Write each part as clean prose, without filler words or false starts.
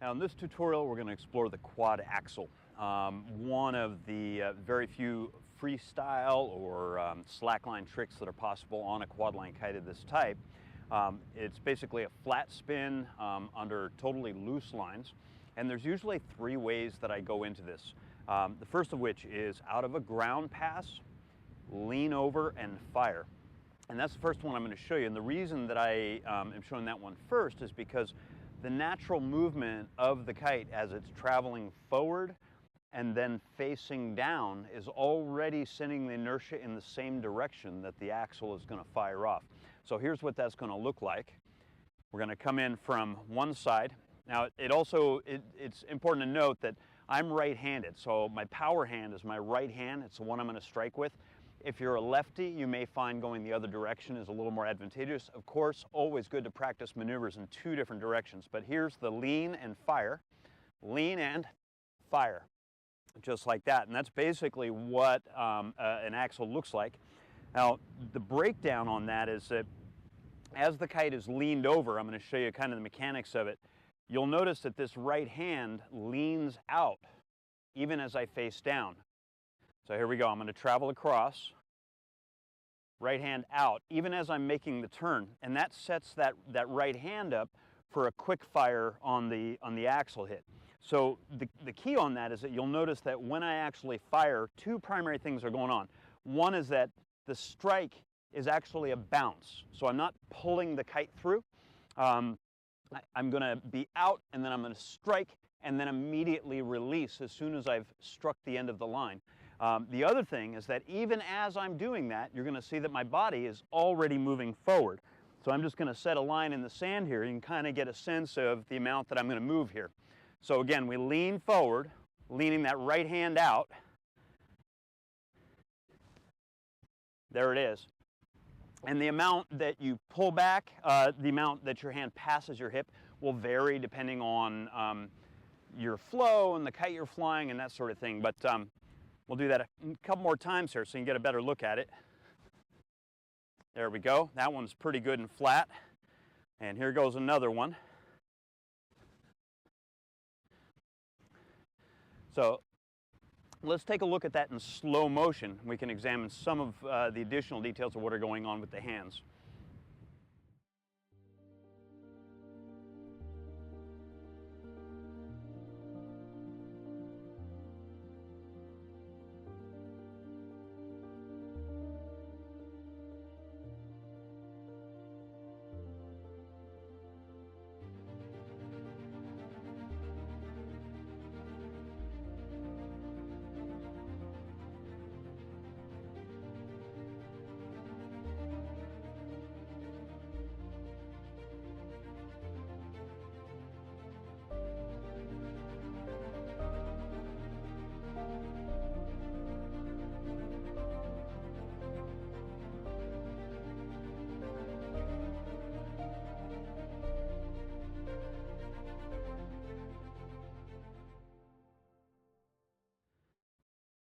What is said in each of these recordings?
Now in this tutorial we're going to explore the quad axle, one of the very few freestyle or slackline tricks that are possible on a quad line kite of this type. It's basically a flat spin under totally loose lines, and there's usually three ways that I go into this. The first of which is out of a ground pass, lean over and fire. And that's the first one I'm going to show you, and the reason that I am showing that one first is because the natural movement of the kite as it's traveling forward and then facing down is already sending the inertia in the same direction that the axle is going to fire off. So here's what that's going to look like. We're going to come in from one side. Now it's important to note that I'm right-handed, so my power hand is my right hand. It's the one I'm going to strike with. If you're a lefty, you may find going the other direction is a little more advantageous. Of course, always good to practice maneuvers in two different directions, but here's the lean and fire, just like that. And that's basically what an axle looks like. Now, the breakdown on that is that as the kite is leaned over, I'm going to show you kind of the mechanics of it. You'll notice that this right hand leans out even as I face down. So here we go. I'm going to travel across, right hand out, even as I'm making the turn, and that sets that right hand up for a quick fire on the axle hit. So the key on that is that you'll notice that when I actually fire, two primary things are going on. One is that the strike is actually a bounce, so I'm not pulling the kite through. I'm going to be out, and then I'm going to strike, and then immediately release as soon as I've struck the end of the line. The other thing is that even as I'm doing that, you're going to see that my body is already moving forward. So I'm just going to set a line in the sand here. You can kind of get a sense of the amount that I'm going to move here. So again, we lean forward, leaning that right hand out. There it is. And the amount that you pull back, the amount that your hand passes your hip will vary depending on your flow and the kite you're flying and that sort of thing. But we'll do that a couple more times here so you can get a better look at it. There we go. That one's pretty good and flat. And here goes another one. So let's take a look at that in slow motion. We can examine some of the additional details of what are going on with the hands.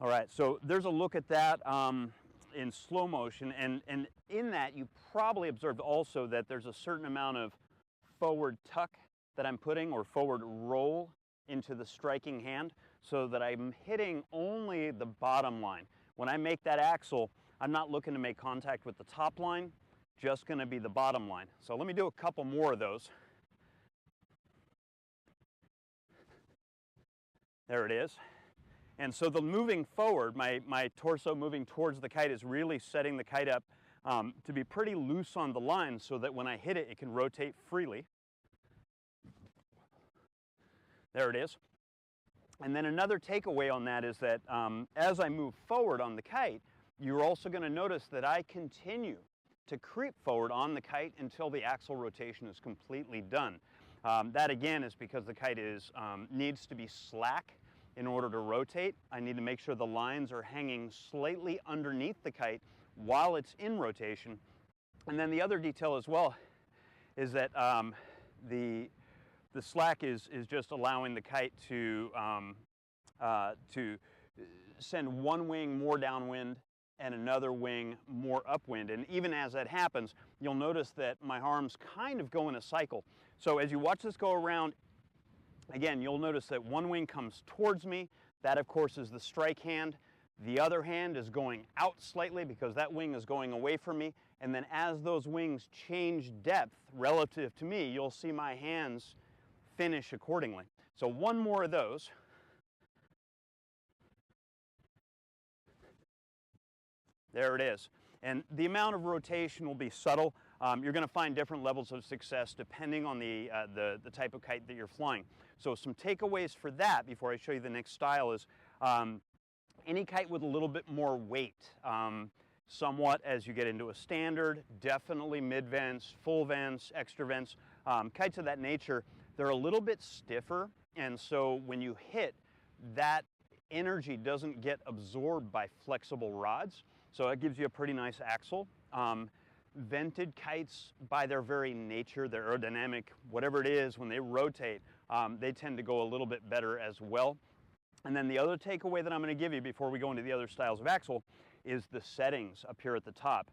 All right, so there's a look at that in slow motion, and in that you probably observed also that there's a certain amount of forward tuck that I'm putting, or forward roll into the striking hand, so that I'm hitting only the bottom line. When I make that axle, I'm not looking to make contact with the top line, just going to be the bottom line. So let me do a couple more of those. There it is. And so the moving forward, my torso moving towards the kite is really setting the kite up to be pretty loose on the line so that when I hit it, it can rotate freely. There it is. And then another takeaway on that is that as I move forward on the kite, you're also going to notice that I continue to creep forward on the kite until the axle rotation is completely done. That again is because the kite needs to be slack. In order to rotate, I need to make sure the lines are hanging slightly underneath the kite while it's in rotation. And then the other detail as well is that the slack is just allowing the kite to send one wing more downwind and another wing more upwind. And even as that happens, you'll notice that my arms kind of go in a cycle. So as you watch this go around, Again, you'll notice that one wing comes towards me. That, of course, is the strike hand. The other hand is going out slightly because that wing is going away from me. And then as those wings change depth relative to me, you'll see my hands finish accordingly. So one more of those. There it is. And the amount of rotation will be subtle. You're going to find different levels of success depending on the type of kite that you're flying. So some takeaways for that before I show you the next style is any kite with a little bit more weight. Somewhat as you get into a standard, definitely mid-vents, full vents, extra vents. Kites of that nature, they're a little bit stiffer, and so when you hit, that energy doesn't get absorbed by flexible rods. So it gives you a pretty nice axle. Vented kites, by their very nature, their aerodynamic, whatever it is, when they rotate, they tend to go a little bit better as well. And then the other takeaway that I'm going to give you before we go into the other styles of axle is the settings up here at the top.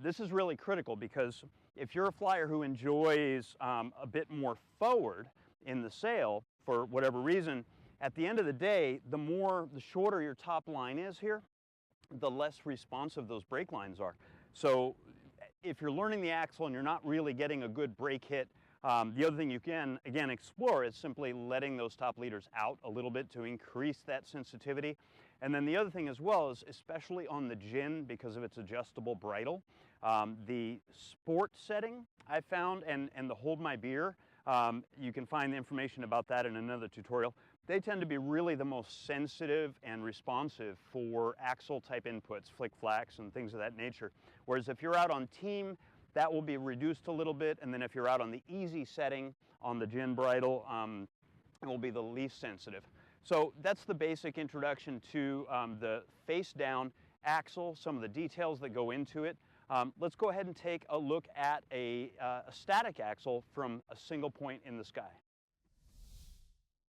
This is really critical because if you're a flyer who enjoys a bit more forward in the sail for whatever reason, at the end of the day, the shorter your top line is here, the less responsive those brake lines are. So if you're learning the axle and you're not really getting a good brake hit, the other thing you can, again, explore is simply letting those top leaders out a little bit to increase that sensitivity. And then the other thing as well is, especially on the Djinn, because of its adjustable bridle, the sport setting I found and the hold my beer, you can find the information about that in another tutorial. They tend to be really the most sensitive and responsive for axle type inputs, flick flacks and things of that nature. Whereas if you're out on team, that will be reduced a little bit, and then if you're out on the easy setting on the Djinn bridle, it will be the least sensitive. So that's the basic introduction to the face down axle, some of the details that go into it. Let's go ahead and take a look at a static axle from a single point in the sky.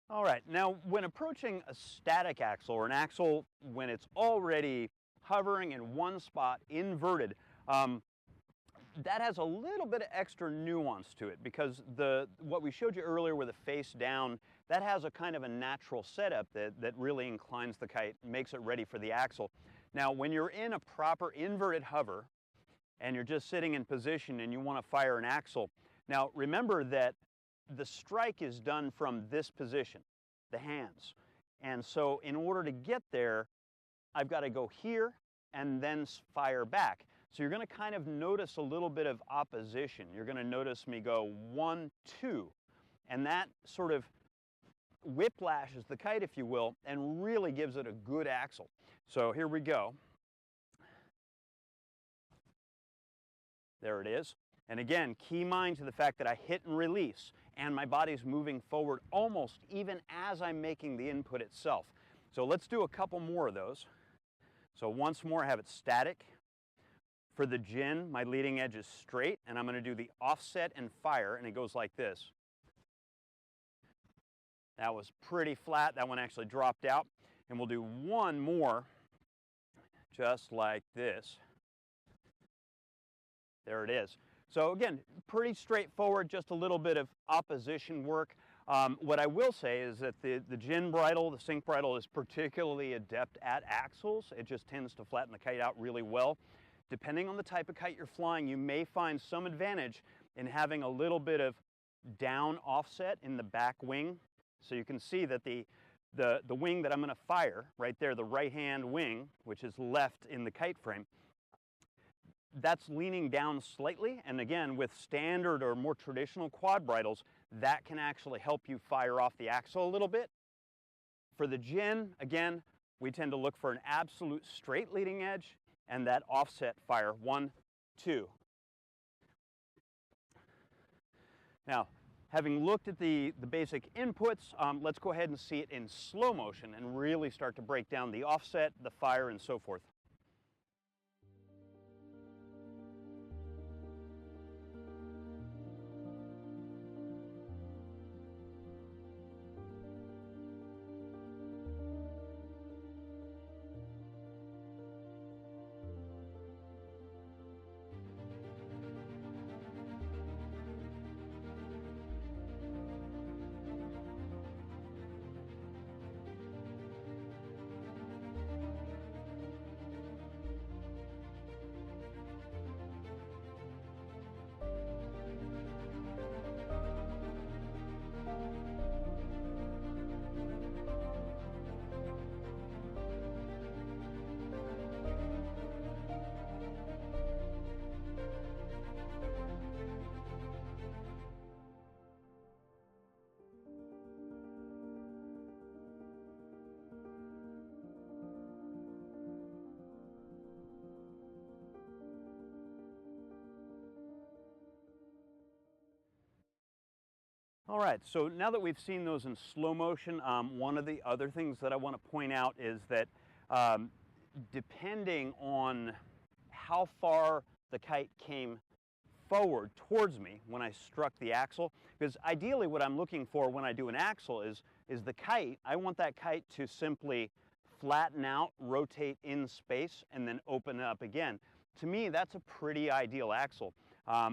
All right, now when approaching a static axle, or an axle when it's already hovering in one spot, inverted, that has a little bit of extra nuance to it because what we showed you earlier with the face down, that has a kind of a natural setup that really inclines the kite, makes it ready for the axle. Now when you're in a proper inverted hover and you're just sitting in position and you want to fire an axle, now remember that the strike is done from this position, the hands. And so in order to get there, I've got to go here and then fire back. So you're going to kind of notice a little bit of opposition. You're going to notice me go 1, 2, and that sort of whiplashes the kite, if you will, and really gives it a good axle. So here we go. There it is. And again, key mind to the fact that I hit and release, and my body's moving forward almost even as I'm making the input itself. So let's do a couple more of those. So once more, I have it static. For the Djinn, my leading edge is straight, and I'm going to do the offset and fire, and it goes like this. That was pretty flat. That one actually dropped out. And we'll do one more just like this. There it is. So again, pretty straightforward, just a little bit of opposition work. What I will say is that the Djinn bridle, the sync bridle, is particularly adept at axles. It just tends to flatten the kite out really well. Depending on the type of kite you're flying, you may find some advantage in having a little bit of down offset in the back wing. So you can see that the wing that I'm going to fire, right there, the right-hand wing, which is left in the kite frame, that's leaning down slightly, and again, with standard or more traditional quad bridles, that can actually help you fire off the axle a little bit. For the Djinn, again, we tend to look for an absolute straight leading edge and that offset fire, 1, 2. Now, having looked at the basic inputs, let's go ahead and see it in slow motion and really start to break down the offset, the fire, and so forth. All right, so now that we've seen those in slow motion, one of the other things that I want to point out is that depending on how far the kite came forward towards me when I struck the axle, because ideally what I'm looking for when I do an axle is the kite, I want that kite to simply flatten out, rotate in space, and then open up again. To me, that's a pretty ideal axle.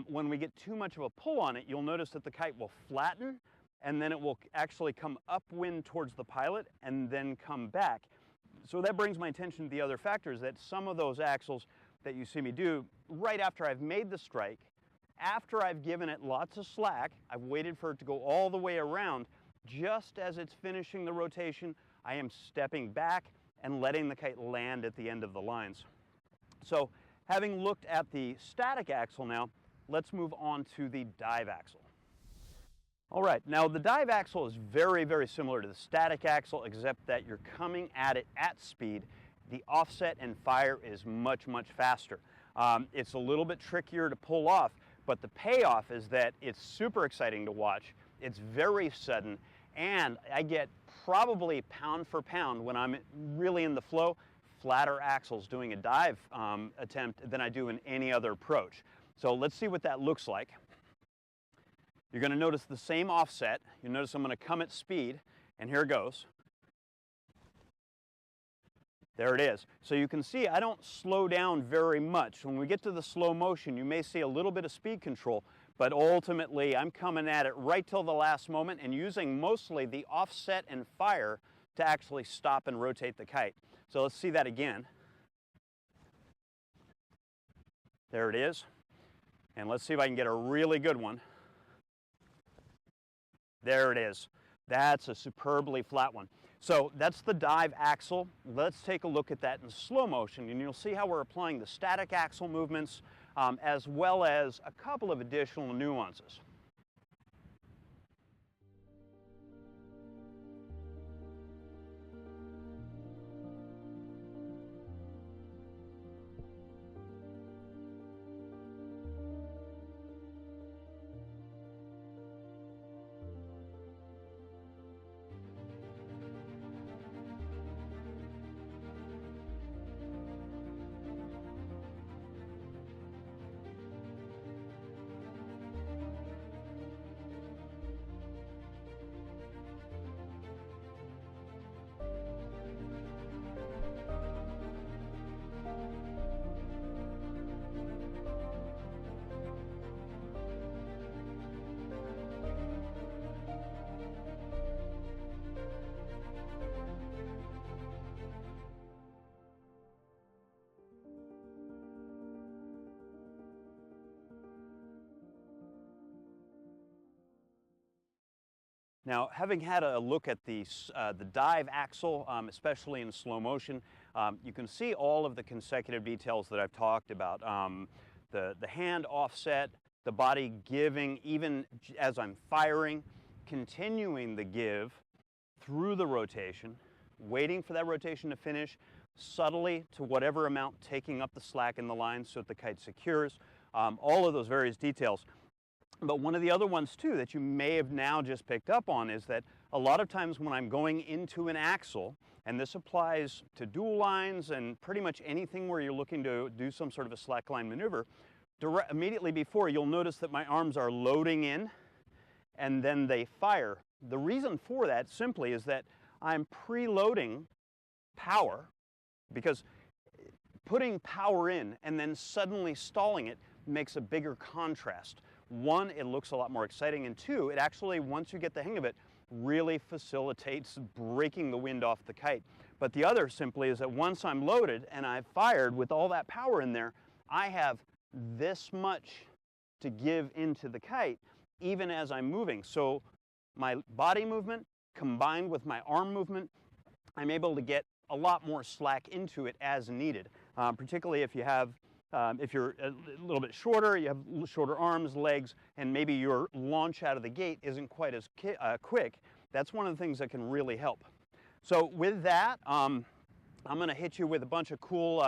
When we get too much of a pull on it, you'll notice that the kite will flatten, and then it will actually come upwind towards the pilot and then come back. So that brings my attention to the other factors, that some of those axles that you see me do right after I've made the strike, after I've given it lots of slack, I've waited for it to go all the way around, just as it's finishing the rotation, I am stepping back and letting the kite land at the end of the lines. So having looked at the static axle now, let's move on to the dive axle. All right, now the dive axle is very, very similar to the static axle, except that you're coming at it at speed. The offset and fire is much, much faster. It's a little bit trickier to pull off, but the payoff is that it's super exciting to watch. It's very sudden, and I get probably pound for pound when I'm really in the flow, flatter axles doing a dive attempt than I do in any other approach. So let's see what that looks like. You're going to notice the same offset. You notice I'm going to come at speed, and here it goes. There it is. So you can see I don't slow down very much. When we get to the slow motion, you may see a little bit of speed control, but ultimately I'm coming at it right till the last moment and using mostly the offset and fire to actually stop and rotate the kite. So let's see that again. There it is. And let's see if I can get a really good one. There it is. That's a superbly flat one. So that's the dive axle. Let's take a look at that in slow motion, and you'll see how we're applying the static axle movements as well as a couple of additional nuances. Now, having had a look at the dive axle, especially in slow motion, you can see all of the consecutive details that I've talked about. The hand offset, the body giving even as I'm firing, continuing the give through the rotation, waiting for that rotation to finish, subtly to whatever amount taking up the slack in the line so that the kite secures, all of those various details. But one of the other ones too that you may have now just picked up on is that a lot of times when I'm going into an axle, and this applies to dual lines and pretty much anything where you're looking to do some sort of a slackline maneuver, immediately before you'll notice that my arms are loading in and then they fire. The reason for that simply is that I'm preloading power, because putting power in and then suddenly stalling it makes a bigger contrast. One, it looks a lot more exciting, and two, it actually, once you get the hang of it, really facilitates breaking the wind off the kite. But the other simply is that once I'm loaded and I've fired with all that power in there, I have this much to give into the kite even as I'm moving. So my body movement combined with my arm movement, I'm able to get a lot more slack into it as needed, particularly if you have if you're a little bit shorter, you have shorter arms, legs, and maybe your launch out of the gate isn't quite as quick. That's one of the things that can really help. So with that, I'm going to hit you with a bunch of cool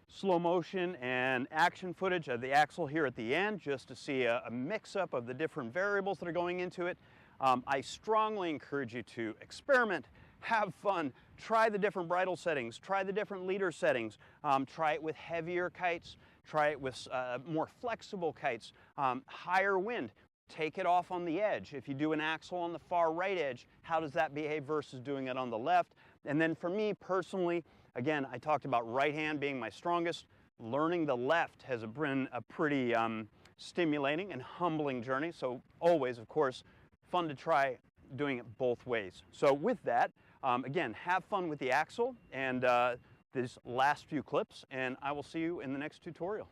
slow motion and action footage of the axle here at the end, just to see a mix-up of the different variables that are going into it. I strongly encourage you to experiment, have fun, try the different bridle settings, try the different leader settings, try it with heavier kites, try it with more flexible kites, higher wind. Take it off on the edge. If you do an Axel on the far right edge, how does that behave versus doing it on the left? And then for me personally, again, I talked about right hand being my strongest. Learning the left has been a pretty stimulating and humbling journey. So always, of course, fun to try doing it both ways. So with that, again, have fun with the Axel and these last few clips, and I will see you in the next tutorial.